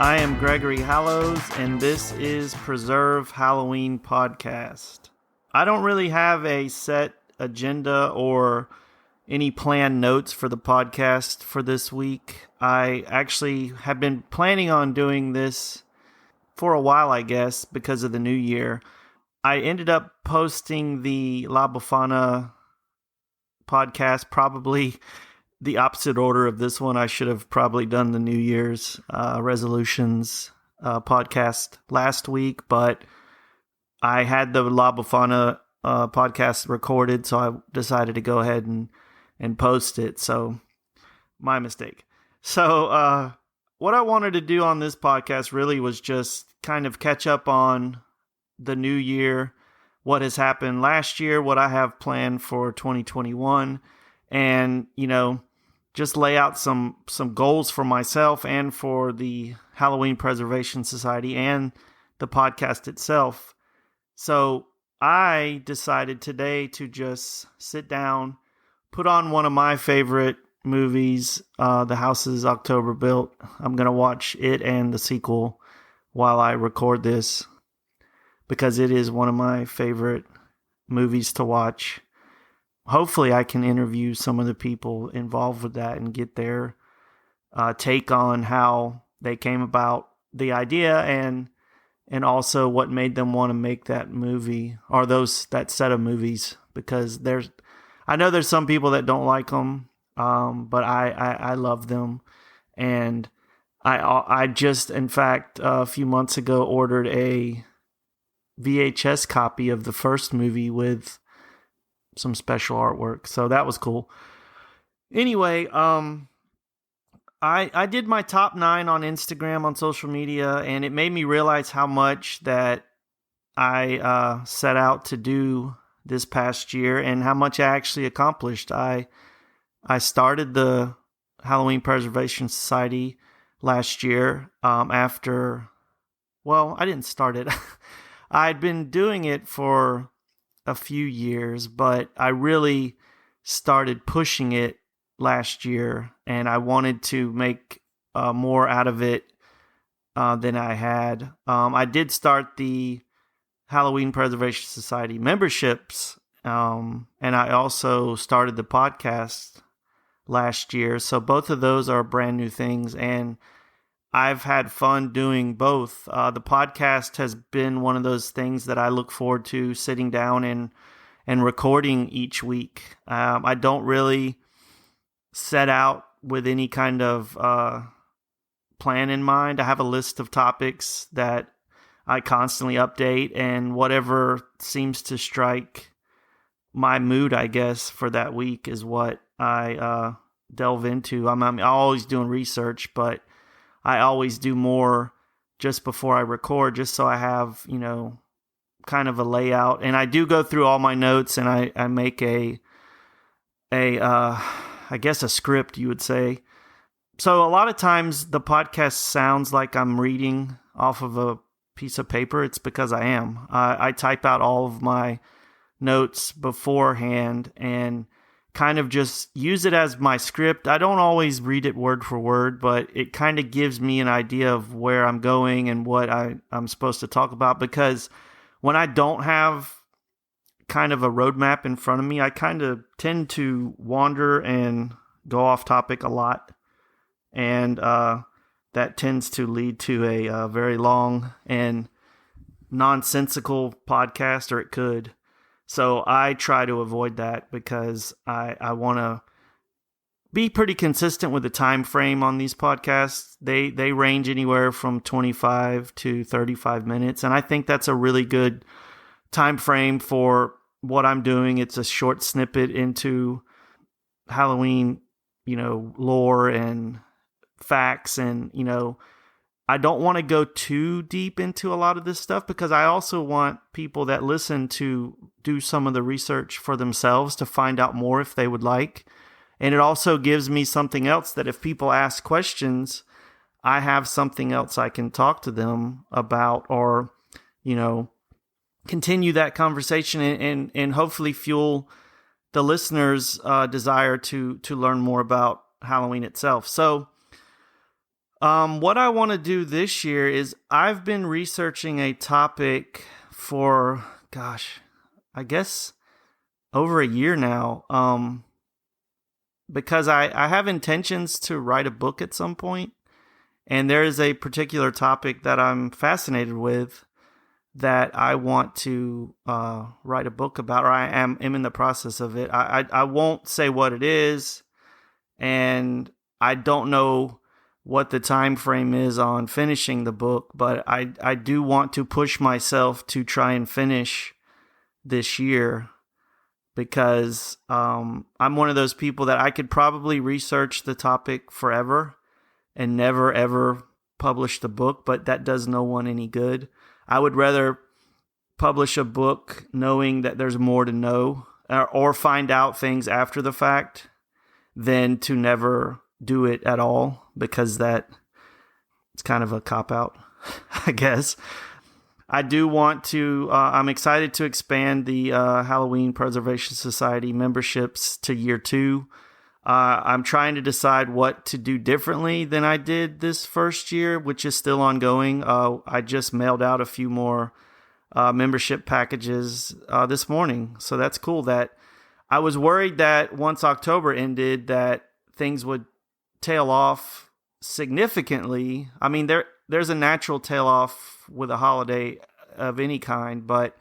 I am Gregory Hallows, and this is Preserve Halloween Podcast. I don't really have a set agenda or any planned notes for the podcast for this week. I actually have been planning on doing this for a while, I guess, because of the new year. I ended up posting the La Befana podcast, probably the opposite order of this one. I should have probably done the New Year's resolutions podcast last week, but I had the La Befana podcast recorded, so I decided to go ahead and post it. So, my mistake. So, what I wanted to do on this podcast really was just kind of catch up on the new year, what has happened last year, what I have planned for 2021, and, just lay out some goals for myself and for the Halloween Preservation Society and the podcast itself. So I decided today to just sit down, put on one of my favorite movies, The House is October Built. I'm going to watch it and the sequel while I record this because it is one of my favorite movies to watch. Hopefully I can interview some of the people involved with that and get their take on how they came about the idea and also what made them want to make that movie or that set of movies, because I know there's some people that don't like them, but I love them. And I just, in fact, a few months ago ordered a VHS copy of the first movie with some special artwork, so that was cool. Anyway, I did my top 9 on Instagram on social media, and it made me realize how much that I set out to do this past year and how much I actually accomplished. I started the Halloween Preservation Society last year after, well, I didn't start it. I'd been doing it for a few years, but I really started pushing it last year, and I wanted to make more out of it than I had. I did start the Halloween Preservation Society memberships, and I also started the podcast last year, so both of those are brand new things, and I've had fun doing both. The podcast has been one of those things that I look forward to sitting down and recording each week. I don't really set out with any kind of plan in mind. I have a list of topics that I constantly update, and whatever seems to strike my mood, I guess, for that week is what I delve into. I'm always doing research, but I always do more just before I record, just so I have, kind of a layout. And I do go through all my notes, and I make I guess a script, you would say. So a lot of times the podcast sounds like I'm reading off of a piece of paper. It's because I am. I type out all of my notes beforehand and kind of just use it as my script. I don't always read it word for word, but it kind of gives me an idea of where I'm going and what I'm supposed to talk about, because when I don't have kind of a roadmap in front of me, I kind of tend to wander and go off topic a lot. And that tends to lead to a very long and nonsensical podcast, or it could. So I try to avoid that because I want to be pretty consistent with the time frame on these podcasts. They range anywhere from 25 to 35 minutes, and I think that's a really good time frame for what I'm doing. It's a short snippet into Halloween, lore and facts, and I don't want to go too deep into a lot of this stuff because I also want people that listen to do some of the research for themselves to find out more if they would like. And it also gives me something else that if people ask questions, I have something else I can talk to them about, or, continue that conversation and hopefully fuel the listener's desire to learn more about Halloween itself. So What I want to do this year is I've been researching a topic for, I guess over a year now. Because I have intentions to write a book at some point, and there is a particular topic that I'm fascinated with that I want to write a book about, or I am in the process of it. I won't say what it is, and I don't know what the time frame is on finishing the book, but I do want to push myself to try and finish this year, because I'm one of those people that I could probably research the topic forever and never ever publish the book, but that does no one any good. I would rather publish a book knowing that there's more to know, or find out things after the fact, than to never do it at all, because it's kind of a cop-out, I guess. I do want to, I'm excited to expand the Halloween Preservation Society memberships to year 2. I'm trying to decide what to do differently than I did this first year, which is still ongoing. I just mailed out a few more membership packages this morning, so that's cool. That I was worried that once October ended, that things would tail off significantly. I mean, there's a natural tail off with a holiday of any kind, but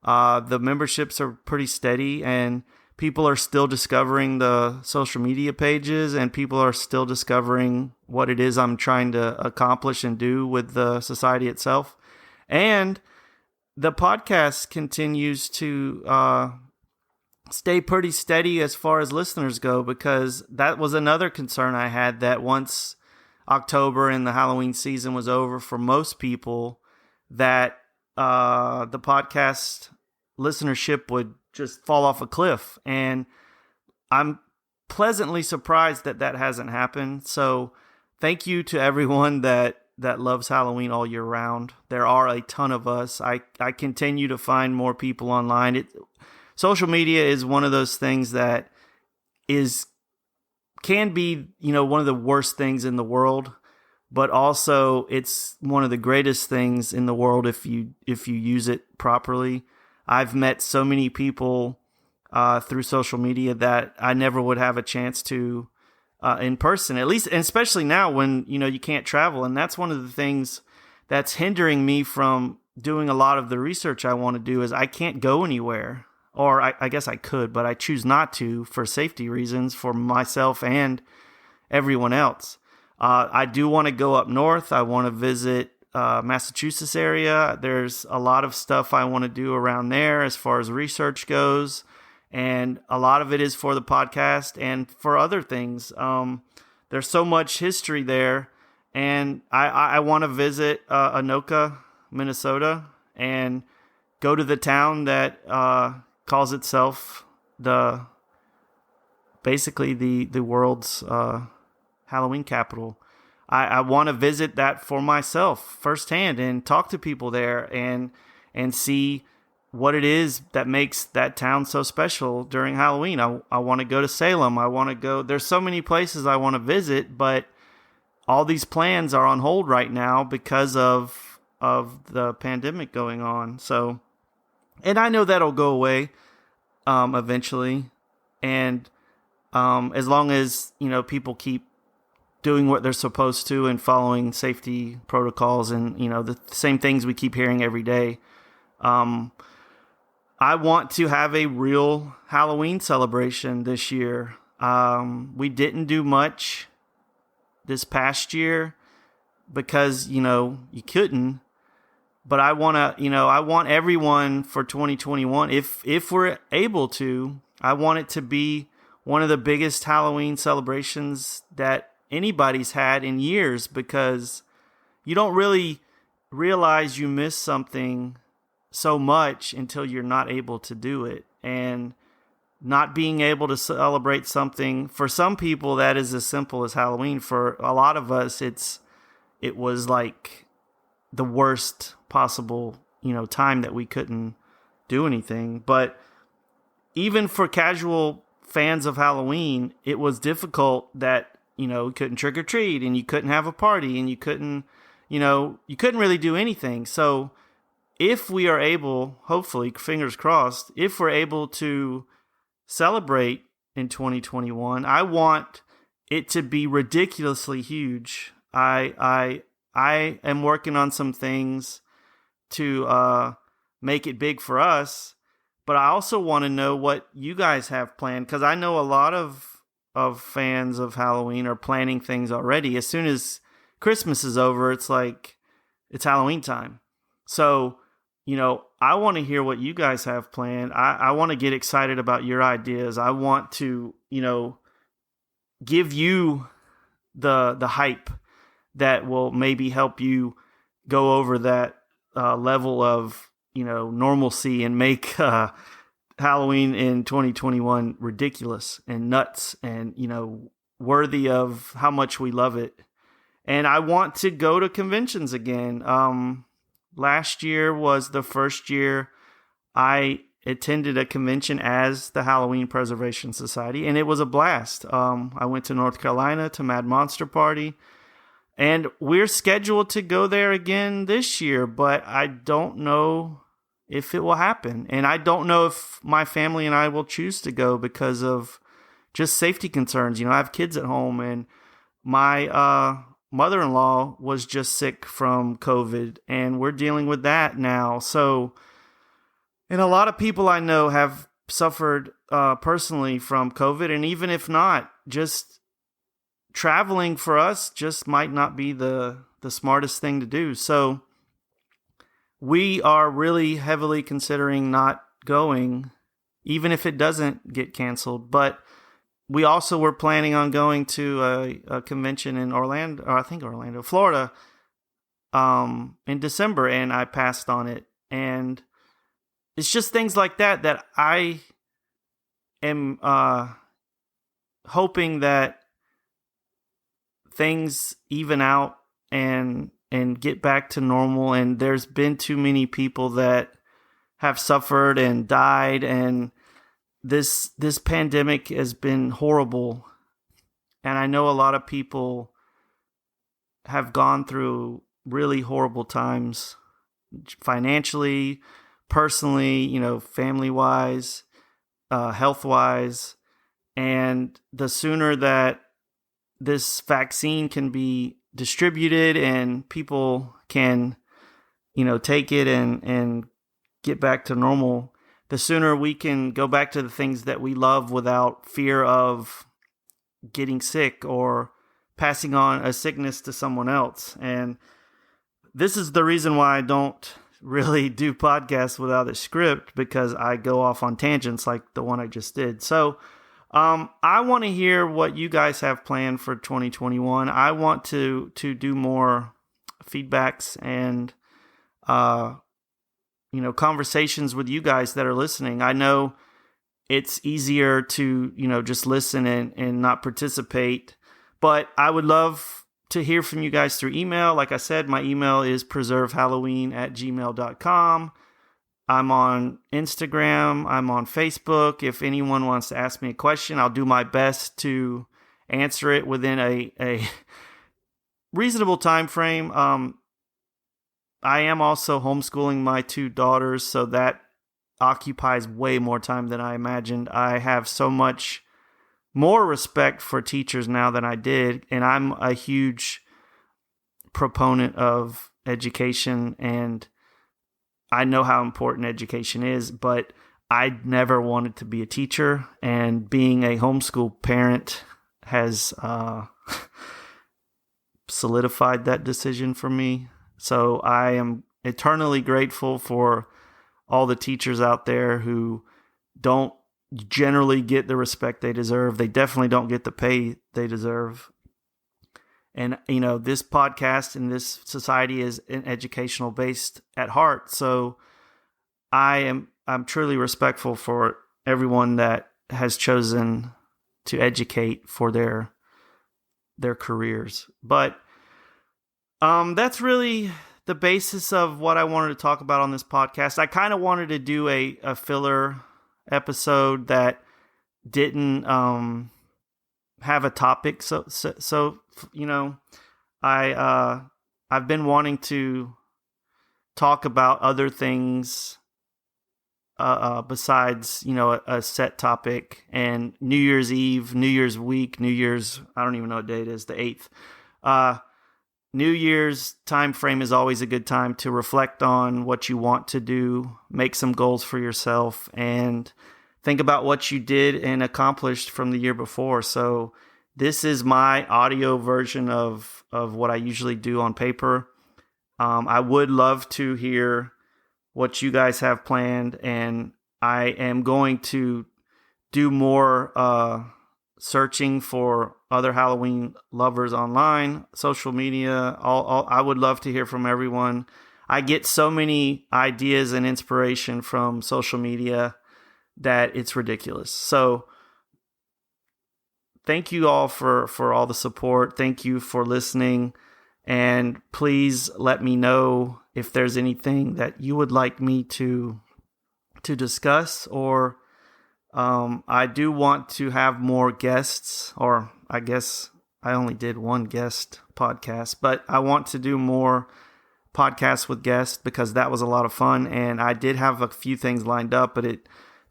the memberships are pretty steady, and people are still discovering the social media pages, and people are still discovering what it is I'm trying to accomplish and do with the society itself. And the podcast continues to stay pretty steady as far as listeners go, because that was another concern I had, that once October and the Halloween season was over for most people, that the podcast listenership would just fall off a cliff. And I'm pleasantly surprised that that hasn't happened. So thank you to everyone that loves Halloween all year round. There are a ton of us. I continue to find more people online. Social media is one of those things that can be, one of the worst things in the world, but also it's one of the greatest things in the world if you use it properly. I've met so many people through social media that I never would have a chance to in person, at least, and especially now when you can't travel. And that's one of the things that's hindering me from doing a lot of the research I want to do, is I can't go anywhere. Or I guess I could, but I choose not to for safety reasons for myself and everyone else. I do want to go up north. I want to visit Massachusetts area. There's a lot of stuff I want to do around there as far as research goes. And a lot of it is for the podcast and for other things. There's so much history there. And I want to visit Anoka, Minnesota, and go to the town that calls itself basically the world's Halloween capital. I want to visit that for myself firsthand and talk to people there and see what it is that makes that town so special during Halloween. I want to go to Salem. I want to go. There's so many places I want to visit, but all these plans are on hold right now because of the pandemic going on. So, and I know that'll go away eventually. And as long as, people keep doing what they're supposed to and following safety protocols and, the same things we keep hearing every day. I want to have a real Halloween celebration this year. We didn't do much this past year because, you couldn't. But I want to, I want everyone for 2021, if we're able to, I want it to be one of the biggest Halloween celebrations that anybody's had in years, because you don't really realize you miss something so much until you're not able to do it. And not being able to celebrate something, for some people that is as simple as Halloween. For a lot of us, it was like the worst possible, time that we couldn't do anything. But even for casual fans of Halloween, it was difficult that, you couldn't trick or treat, and you couldn't have a party, and you couldn't really do anything. So if we are able, hopefully, fingers crossed, if we're able to celebrate in 2021, I want it to be ridiculously huge. I am working on some things to make it big for us, but I also want to know what you guys have planned, because I know a lot of fans of Halloween are planning things already. As soon as Christmas is over, it's like it's Halloween time. So, I want to hear what you guys have planned. I want to get excited about your ideas. I want to, give you the hype that will maybe help you go over that level of, normalcy and make Halloween in 2021 ridiculous and nuts and, worthy of how much we love it. And I want to go to conventions again. Last year was the first year I attended a convention as the Halloween Preservation Society, and it was a blast. I went to North Carolina to Mad Monster Party, and we're scheduled to go there again this year, but I don't know if it will happen. And I don't know if my family and I will choose to go because of just safety concerns. I have kids at home, and my mother-in-law was just sick from COVID, and we're dealing with that now. So, and a lot of people I know have suffered personally from COVID, and even if not, just traveling for us just might not be the smartest thing to do. So we are really heavily considering not going, even if it doesn't get canceled. But we also were planning on going to a convention in Orlando, Florida, in December, and I passed on it. And it's just things like that I am hoping that things even out and get back to normal. And there's been too many people that have suffered and died, and this pandemic has been horrible. And I know a lot of people have gone through really horrible times, financially, personally, family-wise, health-wise. And the sooner that this vaccine can be distributed and people can, take it and get back to normal, the sooner we can go back to the things that we love without fear of getting sick or passing on a sickness to someone else. And this is the reason why I don't really do podcasts without a script, because I go off on tangents like the one I just did. So I want to hear what you guys have planned for 2021. I want to do more feedbacks and conversations with you guys that are listening. I know it's easier to, just listen and not participate, but I would love to hear from you guys through email. Like I said, my email is preservehalloween@gmail.com. I'm on Instagram. I'm on Facebook. If anyone wants to ask me a question, I'll do my best to answer it within a reasonable time frame. I am also homeschooling my 2 daughters, so that occupies way more time than I imagined. I have so much more respect for teachers now than I did, and I'm a huge proponent of education, and I know how important education is, but I never wanted to be a teacher, and being a homeschool parent has solidified that decision for me. So I am eternally grateful for all the teachers out there who don't generally get the respect they deserve. They definitely don't get the pay they deserve. And, this podcast and this society is an educational based at heart. So I'm truly respectful for everyone that has chosen to educate for their careers. But that's really the basis of what I wanted to talk about on this podcast. I kind of wanted to do a filler episode that didn't have a topic. So you know, I've been wanting to talk about other things besides, you know, a set topic. And New Year's Eve, New Year's week, I don't even know what day it is, the 8th. New Year's time frame is always a good time to reflect on what you want to do, make some goals for yourself, and think about what you did and accomplished from the year before. So this is my audio version of what I usually do on paper. I would love to hear what you guys have planned, and I am going to do more searching for other Halloween lovers online, social media. I would love to hear from everyone. I get so many ideas and inspiration from social media that it's ridiculous. So thank you all for all the support. Thank you for listening. And please let me know if there's anything that you would like me to discuss, or I do want to have more guests, or I guess I only did one guest podcast, but I want to do more podcasts with guests because that was a lot of fun. And I did have a few things lined up, but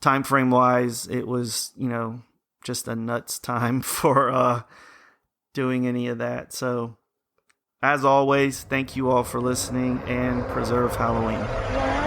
time frame wise, it was, you know, just a nuts time for doing any of that. So as always, thank you all for listening, and preserve Halloween.